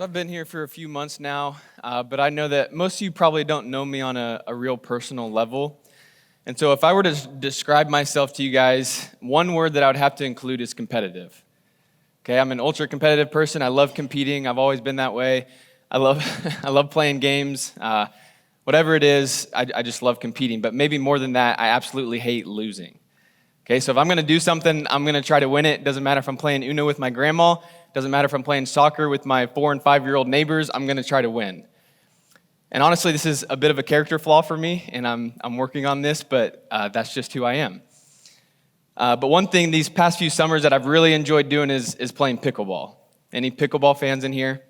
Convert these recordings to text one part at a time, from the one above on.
So I've been here for a few months now, but I know that most of you probably don't know me on a real personal level. And so if I were to describe myself to you guys, one word that I would have to include is competitive. Okay, I'm an ultra competitive person. I love competing. I've always been that way. I love I love playing games. Whatever it is, I just love competing. But maybe more than that, I absolutely hate losing. Okay, so if I'm going to do something, I'm going to try to win it. Doesn't matter if I'm playing Uno with my grandma. Doesn't matter if I'm playing soccer with my 4- and 5-year-old neighbors. I'm going to try to win. And honestly, this is a bit of a character flaw for me, and I'm working on this, but that's just who I am. But one thing these past few summers that I've really enjoyed doing is playing pickleball. Any pickleball fans in here?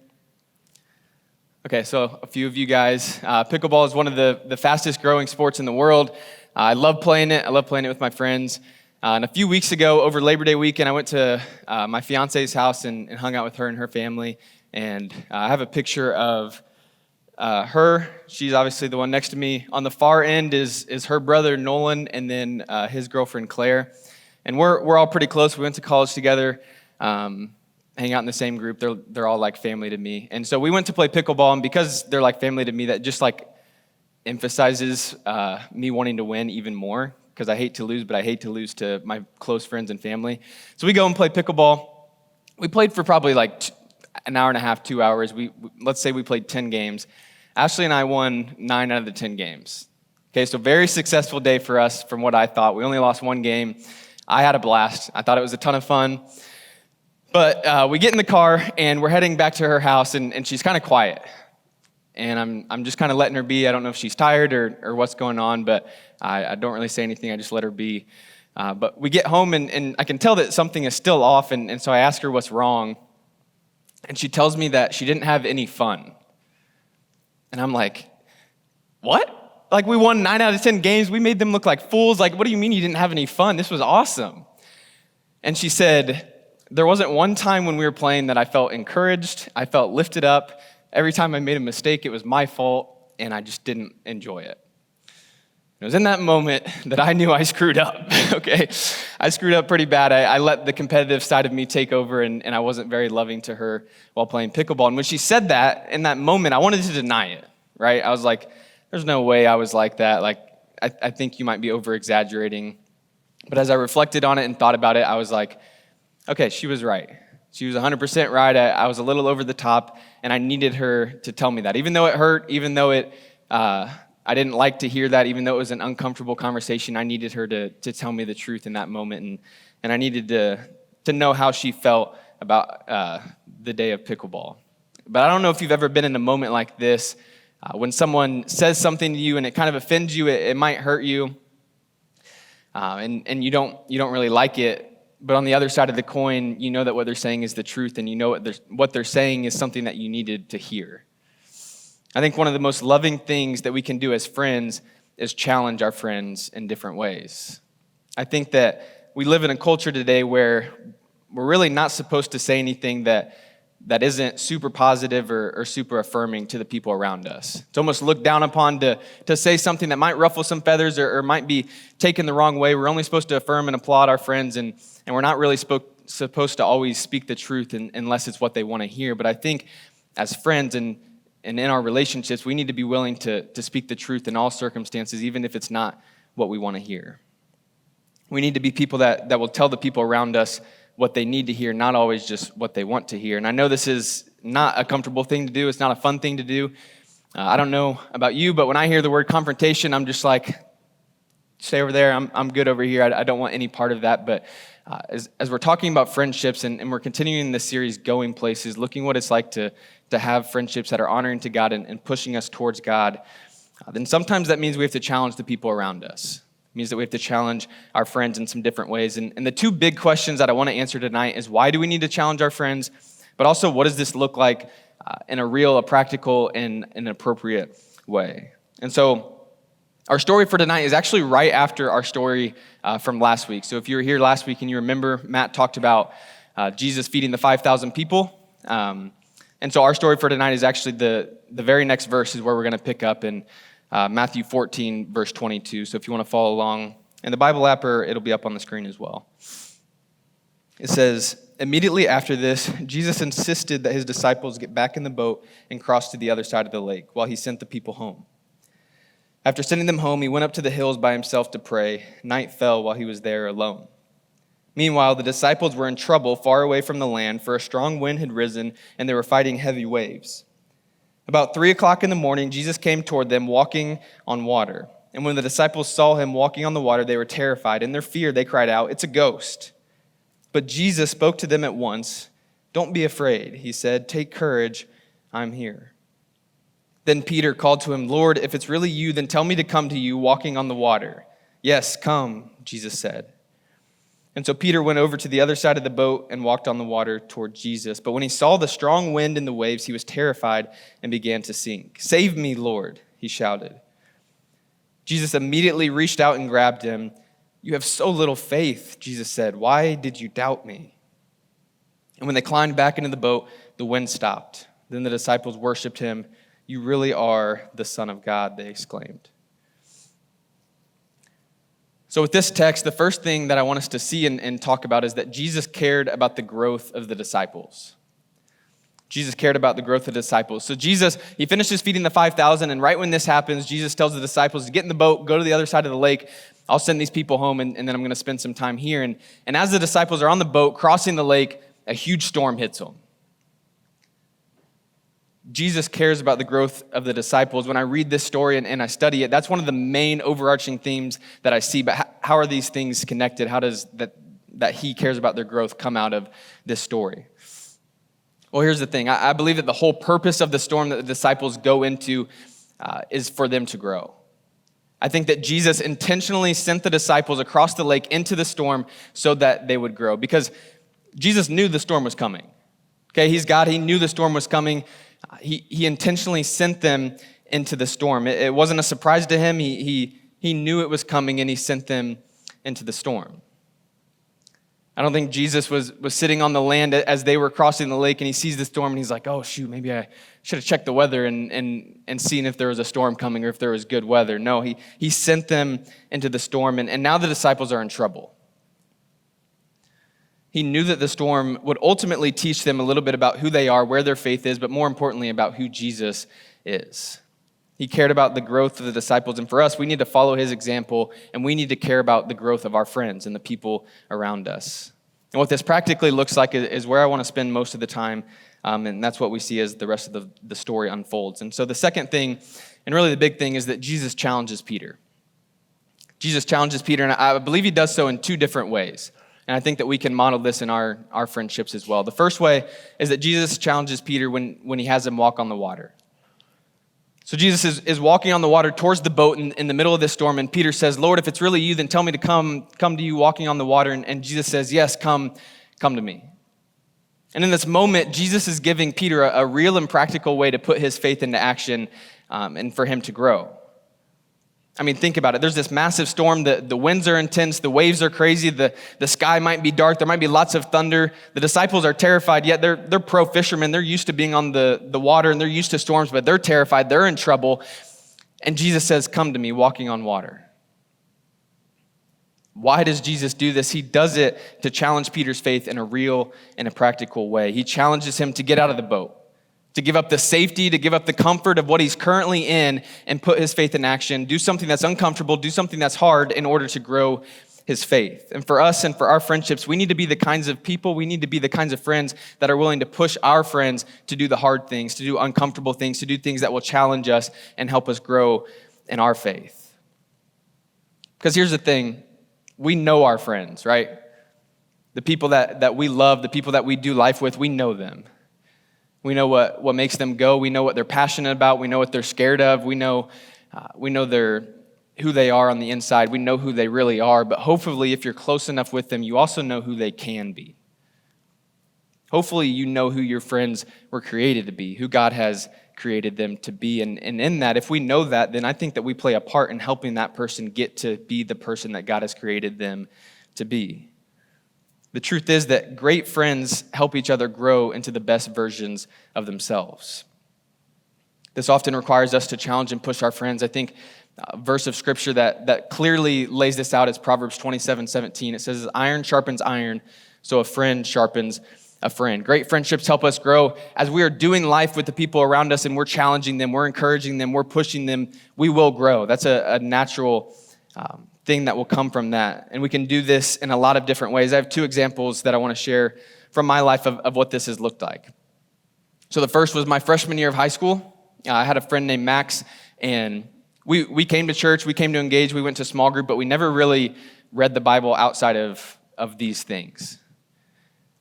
Okay, so a few of you guys. Pickleball is one of the fastest growing sports in the world. I love playing it. I love playing it with my friends. And a few weeks ago, over Labor Day weekend, I went to my fiance's house and hung out with her and her family. And I have a picture of her. She's obviously the one next to me. On the far end is her brother, Nolan, and then his girlfriend, Claire. And we're all pretty close. We went to college together, hang out in the same group. They're all like family to me. And so we went to play pickleball, and because they're like family to me, that just like emphasizes me wanting to win even more. Because I hate to lose, but I hate to lose to my close friends and family. So we go and play pickleball. We played for probably like an hour and a half, 2 hours. Let's say we played 10 games. Ashley and I won 9 out of the 10 games. Okay, so very successful day for us from what I thought. We only lost 1 game. I had a blast. I thought it was a ton of fun. But we get in the car, and we're heading back to her house, and she's kind of quiet. And I'm just kind of letting her be. I don't know if she's tired or what's going on, but I don't really say anything. I just let her be. But we get home, and I can tell that something is still off, and so I ask her what's wrong. And she tells me that she didn't have any fun. And I'm like, what? Like, we won 9 out of 10 games. We made them look like fools. Like, what do you mean you didn't have any fun? This was awesome. And she said, there wasn't one time when we were playing that I felt encouraged. I felt lifted up. Every time I made a mistake, it was my fault, and I just didn't enjoy it. It was in that moment that I knew I screwed up, okay? I screwed up pretty bad. I let the competitive side of me take over, and I wasn't very loving to her while playing pickleball. And when she said that, in that moment, I wanted to deny it, right? I was like, there's no way I was like that. Like, I think you might be over-exaggerating. But as I reflected on it and thought about it, I was like, okay, she was right. She was 100% right. I was a little over the top, and I needed her to tell me that. Even though it hurt, even though I didn't like to hear that, even though it was an uncomfortable conversation, I needed her to tell me the truth in that moment, and I needed to know how she felt about the day of pickleball. But I don't know if you've ever been in a moment like this, when someone says something to you and it kind of offends you, it might hurt you, and you don't really like it. But on the other side of the coin, you know that what they're saying is the truth, and you know what they're saying is something that you needed to hear. I think one of the most loving things that we can do as friends is challenge our friends in different ways. I think that we live in a culture today where we're really not supposed to say anything that isn't super positive or super affirming to the people around us. It's almost looked down upon to say something that might ruffle some feathers or might be taken the wrong way. We're only supposed to affirm and applaud our friends, and we're not really supposed to always speak the truth unless it's what they want to hear. But I think as friends and in our relationships, we need to be willing to speak the truth in all circumstances, even if it's not what we want to hear. We need to be people that will tell the people around us what they need to hear, not always just what they want to hear. And I know this is not a comfortable thing to do. It's not a fun thing to do. I don't know about you, but when I hear the word confrontation, I'm just like, stay over there. I'm good over here. I don't want any part of that. But as we're talking about friendships and we're continuing this series, Going Places, looking what it's like to have friendships that are honoring to God and pushing us towards God, then sometimes that means we have to challenge the people around us. It means that we have to challenge our friends in some different ways. And the 2 big questions that I want to answer tonight is, why do we need to challenge our friends? But also, what does this look like in a practical, and an appropriate way? And so our story for tonight is actually right after our story from last week. So if you were here last week and you remember, Matt talked about Jesus feeding the 5,000 people. And so our story for tonight is actually the very next verse is where we're going to pick up in Matthew 14, verse 22. So if you want to follow along in the Bible app, or it'll be up on the screen as well. It says, Immediately after this, Jesus insisted that his disciples get back in the boat and cross to the other side of the lake while he sent the people home. After sending them home, he went up to the hills by himself to pray. Night fell while he was there alone. Meanwhile, the disciples were in trouble far away from the land, for a strong wind had risen, and they were fighting heavy waves. About 3:00 in the morning, Jesus came toward them, walking on water. And when the disciples saw him walking on the water, they were terrified. In their fear, they cried out, "It's a ghost!" But Jesus spoke to them at once. "Don't be afraid," he said. "Take courage, I'm here." Then Peter called to him, "Lord, if it's really you, then tell me to come to you walking on the water." "Yes, come," Jesus said. And so Peter went over to the other side of the boat and walked on the water toward Jesus. But when he saw the strong wind and the waves, he was terrified and began to sink. "Save me, Lord," he shouted. Jesus immediately reached out and grabbed him. "You have so little faith," Jesus said. "Why did you doubt me?" And when they climbed back into the boat, the wind stopped. Then the disciples worshiped him. "You really are the Son of God," they exclaimed. So with this text, the first thing that I want us to see and talk about is that Jesus cared about the growth of the disciples. Jesus cared about the growth of the disciples. So Jesus, he finishes feeding the 5,000, and right when this happens, Jesus tells the disciples to get in the boat, go to the other side of the lake. I'll send these people home, and then I'm going to spend some time here. And as the disciples are on the boat crossing the lake, a huge storm hits them. Jesus cares about the growth of the disciples. When I read this story and I study it, that's one of the main overarching themes that I see. But how are these things connected? How does that he cares about their growth come out of this story? Well, here's the thing. I believe that the whole purpose of the storm that the disciples go into is for them to grow. I think that Jesus intentionally sent the disciples across the lake into the storm so that they would grow, because Jesus knew the storm was coming. Okay, he's God. He knew the storm was coming. He intentionally sent them into the storm. It wasn't a surprise to him. He knew it was coming, and he sent them into the storm. I don't think Jesus was sitting on the land as they were crossing the lake, and he sees the storm, and he's like, "Oh, shoot, maybe I should have checked the weather and seen if there was a storm coming or if there was good weather." No, he sent them into the storm, and now the disciples are in trouble. He knew that the storm would ultimately teach them a little bit about who they are, where their faith is, but more importantly, about who Jesus is. He cared about the growth of the disciples, and for us, we need to follow his example, and we need to care about the growth of our friends and the people around us. And what this practically looks like is where I want to spend most of the time, and that's what we see as the rest of the story unfolds. And so the second thing, and really the big thing, is that Jesus challenges Peter. Jesus challenges Peter, and I believe he does so in two different ways. And I think that we can model this in our friendships as well. The first way is that Jesus challenges Peter when he has him walk on the water. So Jesus is walking on the water towards the boat in the middle of this storm, and Peter says, "Lord, if it's really you, then tell me to come to you walking on the water." And Jesus says, "Yes, come to me." And in this moment, Jesus is giving Peter a real and practical way to put his faith into action and for him to grow. I mean, think about it. There's this massive storm. The winds are intense. The waves are crazy. The sky might be dark. There might be lots of thunder. The disciples are terrified, yet they're pro fishermen. They're used to being on the water, and they're used to storms, but they're terrified. They're in trouble. And Jesus says, "Come to me, walking on water." Why does Jesus do this? He does it to challenge Peter's faith in a real and a practical way. He challenges him to get out of the boat, to give up the safety, to give up the comfort of what he's currently in and put his faith in action, do something that's uncomfortable, do something that's hard in order to grow his faith. And for us and for our friendships, we need to be the kinds of people, we need to be the kinds of friends that are willing to push our friends to do the hard things, to do uncomfortable things, to do things that will challenge us and help us grow in our faith. Because here's the thing, we know our friends, right? The people that we love, the people that we do life with, we know them. We know what makes them go. We know what they're passionate about. We know what they're scared of. We know who they are on the inside. We know who they really are. But hopefully, if you're close enough with them, you also know who they can be. Hopefully, you know who your friends were created to be, who God has created them to be. And in that, if we know that, then I think that we play a part in helping that person get to be the person that God has created them to be. The truth is that great friends help each other grow into the best versions of themselves. This often requires us to challenge and push our friends. I think a verse of scripture that clearly lays this out is Proverbs 27:17. It says, "Iron sharpens iron, so a friend sharpens a friend. Great friendships help us grow as we are doing life with the people around us and we're challenging them, we're encouraging them, we're pushing them, we will grow. That's a natural thing that will come from that. And we can do this in a lot of different ways. I have two examples that I want to share from my life of what this has looked like. So the first was my freshman year of high school. I had a friend named Max, and we came to church, we came to engage, we went to small group, but we never really read the Bible outside of these things.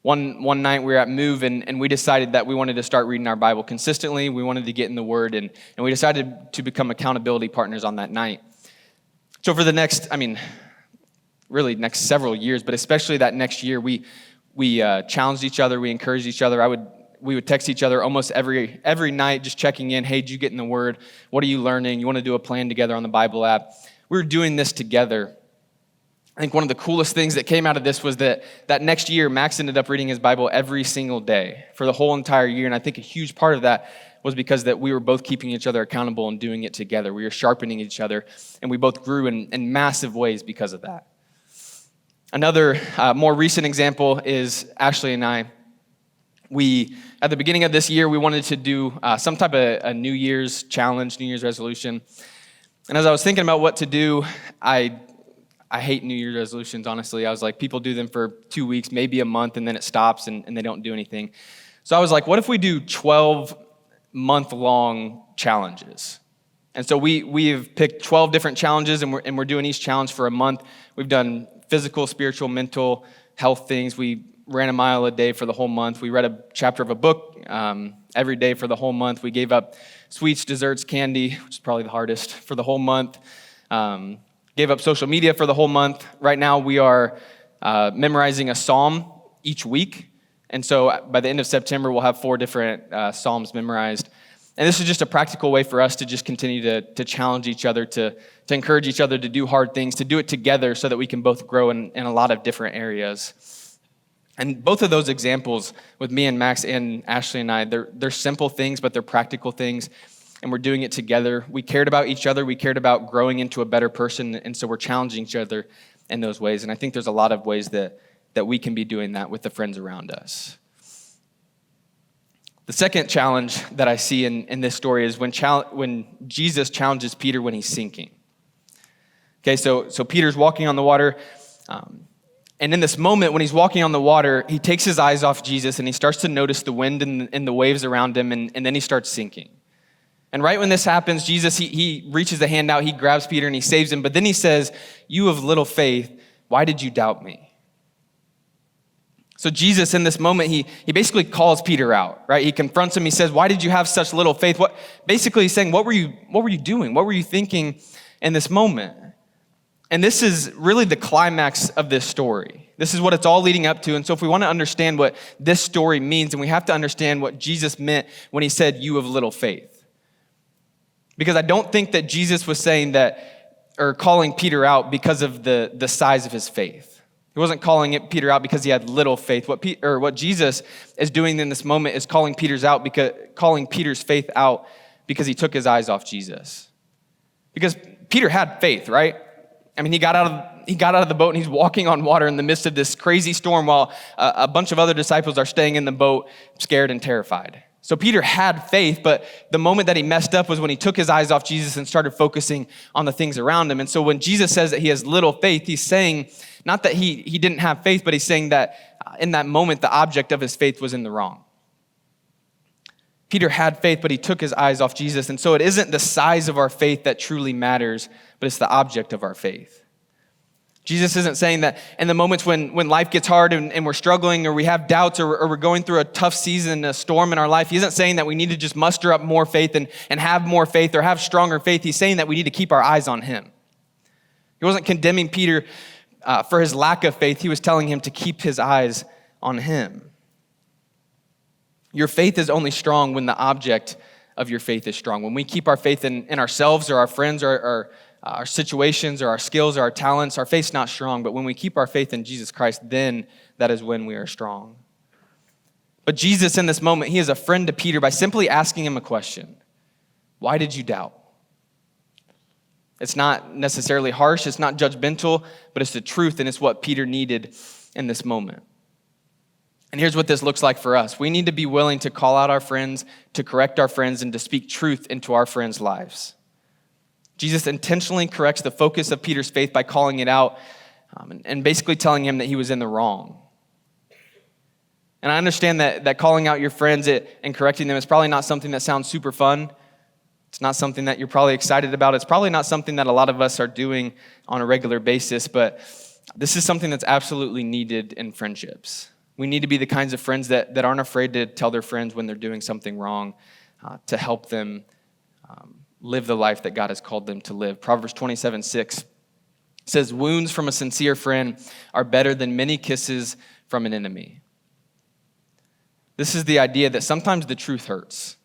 One night we were at Move, and we decided that we wanted to start reading our Bible consistently. We wanted to get in the Word, and we decided to become accountability partners on that night. So for the next several years, but especially that next year, we challenged each other, we encouraged each other. We would text each other almost every night, just checking in. Hey, did you get in the Word? What are you learning? You want to do a plan together on the Bible app? We were doing this together. I think one of the coolest things that came out of this was that next year, Max ended up reading his Bible every single day for the whole entire year. And I think a huge part of that was because that we were both keeping each other accountable and doing it together. We were sharpening each other, and we both grew in massive ways because of that. Another more recent example is Ashley and I. At the beginning of this year, we wanted to do some type of a New Year's challenge, New Year's resolution. And as I was thinking about what to do, I hate New Year's resolutions, honestly. I was like, people do them for 2 weeks, maybe a month, and then it stops and they don't do anything. So I was like, what if we do 12-month-long challenges? And so we've picked 12 different challenges, and we're doing each challenge for a month. We've done physical, spiritual, mental, health things. We ran a mile a day for the whole month. We read a chapter of a book every day for the whole month. We gave up sweets, desserts, candy, which is probably the hardest, for the whole month. Gave up social media for the whole month. Right now we are memorizing a psalm each week. And so by the end of September, we'll have 4 different psalms memorized. And this is just a practical way for us to just continue to challenge each other, to encourage each other to do hard things, to do it together so that we can both grow in a lot of different areas. And both of those examples with me and Max and Ashley and I, they're simple things, but they're practical things. And we're doing it together. We cared about each other. We cared about growing into a better person. And so we're challenging each other in those ways. And I think there's a lot of ways that we can be doing that with the friends around us. The second challenge that I see in this story is when Jesus challenges Peter when he's sinking. Okay, so Peter's walking on the water. And in this moment, when he's walking on the water, he takes his eyes off Jesus and he starts to notice the wind and the waves around him, and then he starts sinking. And right when this happens, Jesus, he reaches a hand out, he grabs Peter and he saves him, but then he says, "You of little faith, why did you doubt me?" So Jesus, in this moment, he basically calls Peter out, right? He confronts him, he says, "Why did you have such little faith?" Basically he's saying, what were you doing? What were you thinking in this moment? And this is really the climax of this story. This is what it's all leading up to. And so if we want to understand what this story means, then we have to understand what Jesus meant when he said, "You of little faith." Because I don't think that Jesus was saying that, or calling Peter out because of the size of his faith. He wasn't calling Peter out because he had little faith. What Jesus is doing in this moment is calling Peter's faith out because he took his eyes off Jesus. Because Peter had faith, right? I mean, he got out of the boat and he's walking on water in the midst of this crazy storm while a bunch of other disciples are staying in the boat, scared and terrified. So Peter had faith, but the moment that he messed up was when he took his eyes off Jesus and started focusing on the things around him. And so when Jesus says that he has little faith, he's saying not that he didn't have faith, but he's saying that in that moment, the object of his faith was in the wrong. Peter had faith, but he took his eyes off Jesus. And so it isn't the size of our faith that truly matters, but it's the object of our faith. Jesus isn't saying that in the moments when life gets hard and we're struggling or we have doubts or we're going through a tough season, a storm in our life, he isn't saying that we need to just muster up more faith and have more faith or have stronger faith. He's saying that we need to keep our eyes on him. He wasn't condemning Peter for his lack of faith. He was telling him to keep his eyes on him. Your faith is only strong when the object of your faith is strong. When we keep our faith in ourselves or our friends or our situations or our skills or our talents, our faith's not strong. But when we keep our faith in Jesus Christ, then that is when we are strong. But Jesus in this moment, he is a friend to Peter by simply asking him a question. Why did you doubt? It's not necessarily harsh, it's not judgmental, but it's the truth, and it's what Peter needed in this moment. And here's what this looks like for us. We need to be willing to call out our friends, to correct our friends, and to speak truth into our friends' lives. Jesus intentionally corrects the focus of Peter's faith by calling it out and basically telling him that he was in the wrong. And I understand that calling out your friends and correcting them is probably not something that sounds super fun. It's not something that you're probably excited about. It's probably not something that a lot of us are doing on a regular basis, but this is something that's absolutely needed in friendships. We need to be the kinds of friends that aren't afraid to tell their friends when they're doing something wrong, to help them live the life that God has called them to live. Proverbs 27:6 says, "Wounds from a sincere friend are better than many kisses from an enemy." This is the idea that sometimes the truth hurts.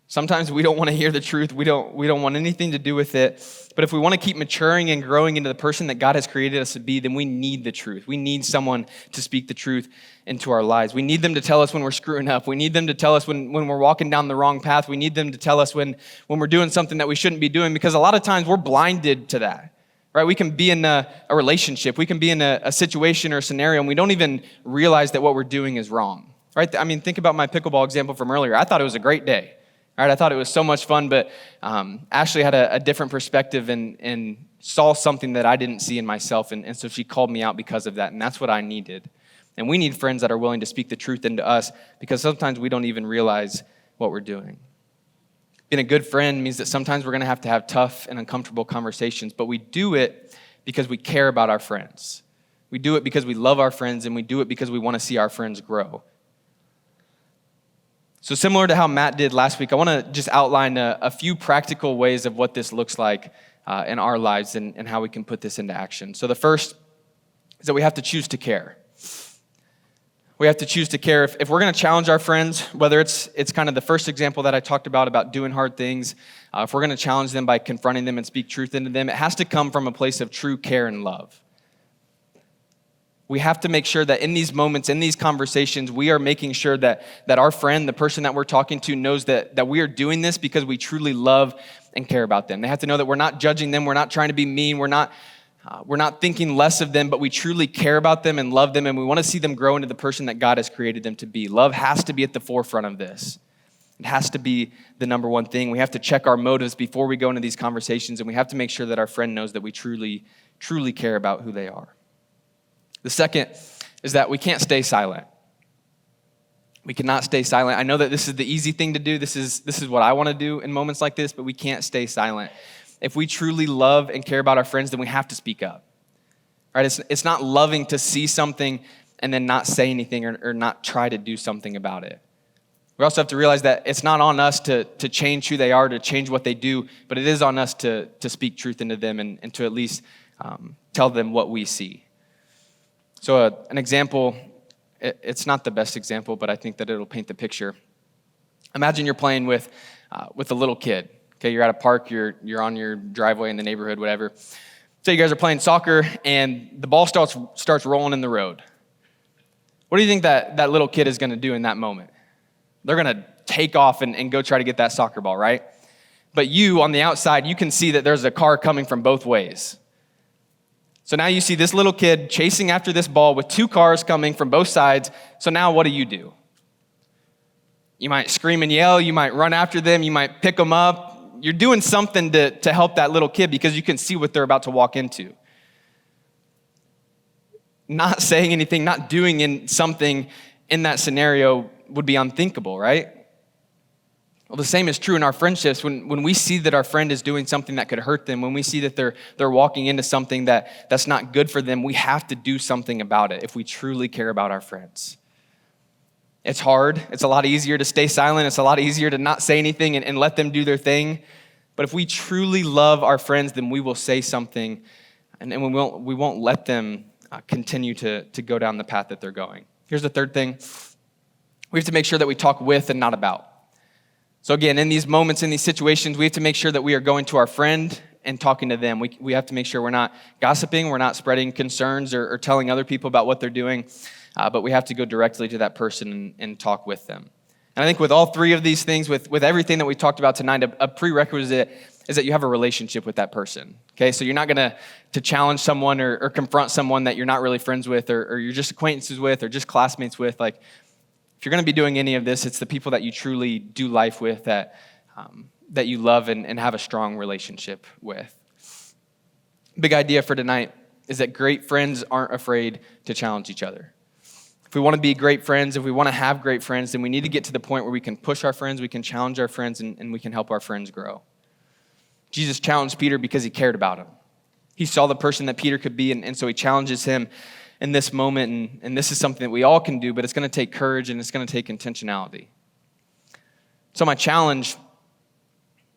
Sometimes we don't want to hear the truth. We don't want anything to do with it. But if we want to keep maturing and growing into the person that God has created us to be, then we need the truth. We need someone to speak the truth into our lives. We need them to tell us when we're screwing up. We need them to tell us when we're walking down the wrong path. We need them to tell us when we're doing something that we shouldn't be doing, because a lot of times we're blinded to that, right? We can be in a relationship. We can be in a situation or a scenario, and we don't even realize that what we're doing is wrong, right? I mean, think about my pickleball example from earlier. I thought it was a great day. All right, I thought it was so much fun, but Ashley had a different perspective and saw something that I didn't see in myself, and so she called me out because of that, and that's what I needed. And we need friends that are willing to speak the truth into us, because sometimes we don't even realize what we're doing. Being a good friend means that sometimes we're going to have tough and uncomfortable conversations, but we do it because we care about our friends. We do it because we love our friends, and we do it because we want to see our friends grow. So similar to how Matt did last week, I want to just outline a few practical ways of what this looks like in our lives and how we can put this into action. So the first is that we have to choose to care. We have to choose to care. If we're going to challenge our friends, whether it's kind of the first example that I talked about doing hard things, if we're going to challenge them by confronting them and speak truth into them, it has to come from a place of true care and love. We have to make sure that in these moments, in these conversations, we are making sure that our friend, the person that we're talking to, knows that we are doing this because we truly love and care about them. They have to know that we're not judging them, we're not trying to be mean, we're not thinking less of them, but we truly care about them and love them, and we want to see them grow into the person that God has created them to be. Love has to be at the forefront of this. It has to be the number one thing. We have to check our motives before we go into these conversations, and we have to make sure that our friend knows that we truly, truly care about who they are. The second is that we can't stay silent. We cannot stay silent. I know that this is the easy thing to do. This is what I want to do in moments like this, but we can't stay silent. If we truly love and care about our friends, then we have to speak up. Right? It's not loving to see something and then not say anything or not try to do something about it. We also have to realize that it's not on us to change who they are, to change what they do, but it is on us to speak truth into them and to at least tell them what we see. So an example, it's not the best example, but I think that it'll paint the picture. Imagine you're playing with a little kid. Okay, you're at a park, you're on your driveway in the neighborhood, whatever. So you guys are playing soccer, and the ball starts rolling in the road. What do you think that little kid is going to do in that moment? They're going to take off and go try to get that soccer ball, right? But you, on the outside, you can see that there's a car coming from both ways. So now you see this little kid chasing after this ball with two cars coming from both sides. So now what do? You might scream and yell. You might run after them. You might pick them up. You're doing something to help that little kid because you can see what they're about to walk into. Not saying anything, not doing something in that scenario would be unthinkable, right? Well, the same is true in our friendships. When we see that our friend is doing something that could hurt them, when we see that they're walking into something that's not good for them, we have to do something about it if we truly care about our friends. It's hard. It's a lot easier to stay silent. It's a lot easier to not say anything and let them do their thing. But if we truly love our friends, then we will say something, and we won't let them continue to go down the path that they're going. Here's the third thing. We have to make sure that we talk with and not about. So again, in these moments, in these situations, we have to make sure that we are going to our friend and talking to them. We have to make sure we're not gossiping, we're not spreading concerns or telling other people about what they're doing, but we have to go directly to that person and talk with them. And I think with all three of these things, with everything that we talked about tonight, a prerequisite is that you have a relationship with that person. Okay, so you're not gonna to challenge someone or confront someone that you're not really friends with or you're just acquaintances with or just classmates with. Like, if you're gonna be doing any of this, it's the people that you truly do life with, that you love and have a strong relationship with. Big idea for tonight is that great friends aren't afraid to challenge each other. If we want to be great friends, if we want to have great friends, then we need to get to the point where we can push our friends, we can challenge our friends, and we can help our friends grow. Jesus challenged Peter because he cared about him. He saw the person that Peter could be, and so he challenges him in this moment, and this is something that we all can do, but it's going to take courage and it's going to take intentionality. So my challenge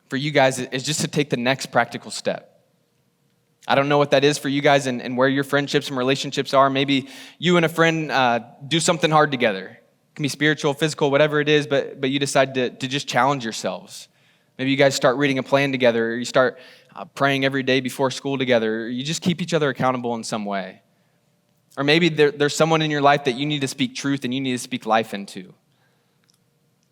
for you guys is just to take the next practical step. I don't know what that is for you guys and where your friendships and relationships are. Maybe you and a friend do something hard together. It can be spiritual, physical, whatever it is, but you decide to just challenge yourselves. Maybe you guys start reading a plan together, or you start praying every day before school together, or you just keep each other accountable in some way. Or maybe there's someone in your life that you need to speak truth and you need to speak life into.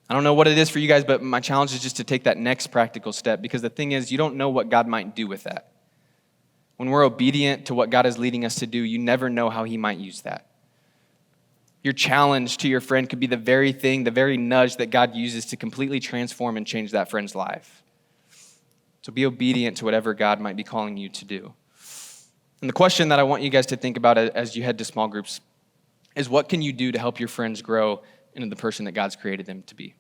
I don't know what it is for you guys, but my challenge is just to take that next practical step, because the thing is, you don't know what God might do with that. When we're obedient to what God is leading us to do, you never know how he might use that. Your challenge to your friend could be the very thing, the very nudge that God uses to completely transform and change that friend's life. So be obedient to whatever God might be calling you to do. And the question that I want you guys to think about as you head to small groups is, what can you do to help your friends grow into the person that God's created them to be?